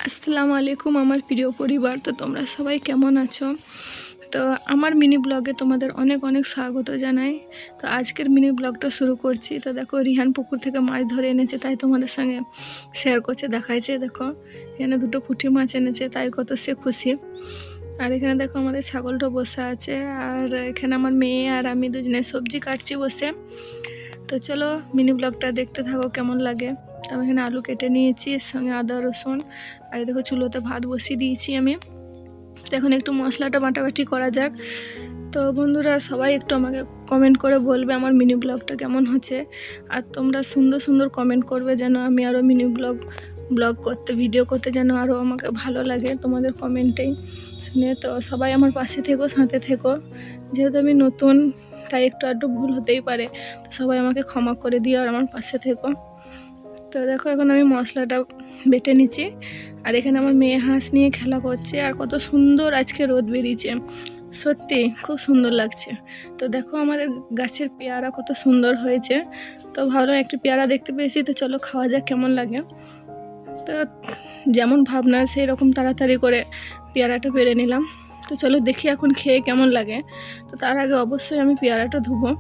আসসালামু আলাইকুম আমার প্রিয় পরিবার। তো তোমরা সবাই কেমন আছো? তো আমার মিনি ব্লগে তোমাদের অনেক অনেক স্বাগত জানাই। তো আজকের মিনি ব্লগটা শুরু করছি। তো দেখো রিহান পুকুর থেকে মাছ ধরে এনেছে, তাই তোমাদের সঙ্গে শেয়ার করছে, দেখাইছে। দেখো এখানে দুটো পুঁটি মাছ এনেছে, তাই কত সে খুশি। আর এখানে দেখো আমাদের ছাগলটা বসে আছে, আর এখানে আমার মেয়ে আর আমি দুজনে সবজি কাটছি বসে। তো চলো মিনি ব্লগটা দেখতে থাকো কেমন লাগে। তো আমি এখানে আলু কেটে নিয়েছি, এর সঙ্গে আদা রসুন, আর দেখো চুলোতে ভাত বসিয়ে দিয়েছি আমি। তো এখন একটু মশলাটা বাটাবাটি করা যাক। তো বন্ধুরা সবাই একটু আমাকে কমেন্ট করে বলবে আমার মিনি ব্লগটা কেমন হচ্ছে। আর তোমরা সুন্দর সুন্দর কমেন্ট করবে যেন আমি আরও মিনি ব্লগ করতে, ভিডিও করতে যেন আরও আমাকে ভালো লাগে তোমাদের কমেন্টেই শুনে। তো সবাই আমার পাশে থেকো, সাথে থেকো। যেহেতু আমি নতুন, তাই একটু আধটু ভুল হতেই পারে, তো সবাই আমাকে ক্ষমা করে দিও আর আমার পাশে থেকো। তো দেখো এখন আমি মশলাটা বেটে নিচ্ছি, আর এখানে আমার মেয়ে হাঁস নিয়ে খেলা করছে। আর কত সুন্দর আজকে রোদ বেরিয়েছে, সত্যি খুব সুন্দর লাগছে। তো দেখো আমাদের গাছের পেয়ারা কত সুন্দর হয়েছে। তো ভাবলাম একটু পেয়ারা দেখতে পেয়েছি, তো চলো খাওয়া যাক কেমন লাগে। তো যেমন ভাবনা সেই রকম তাড়াতাড়ি করে পেয়ারাটা পেরে নিলাম। তো চলো দেখি এখন খেয়ে কেমন লাগে। তো তার আগে অবশ্যই আমি পেয়ারাটা ধুবো।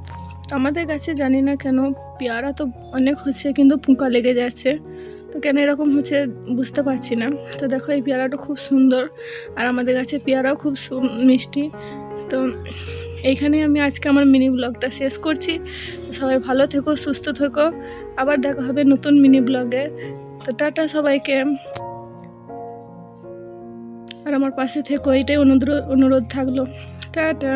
তো আমাদের গাছে জানি না কেন পেয়ারা তো অনেক হচ্ছে, কিন্তু পোকা লেগে যাচ্ছে। তো কেন এরকম হচ্ছে বুঝতে পারছি না। তো দেখো এই পেয়ারাটা খুব সুন্দর, আর আমাদের গাছে পেয়ারাও খুব মিষ্টি। তো এইখানে আমি আজকে আমার মিনি ব্লগটা শেষ করছি। সবাই ভালো থেকো, সুস্থ থেকো, আবার দেখা হবে নতুন মিনি ব্লগে। তো টাটা সবাইকে, আর আমার পাশে থেকো, এটাই অনুরোধ থাকলো। টাটা।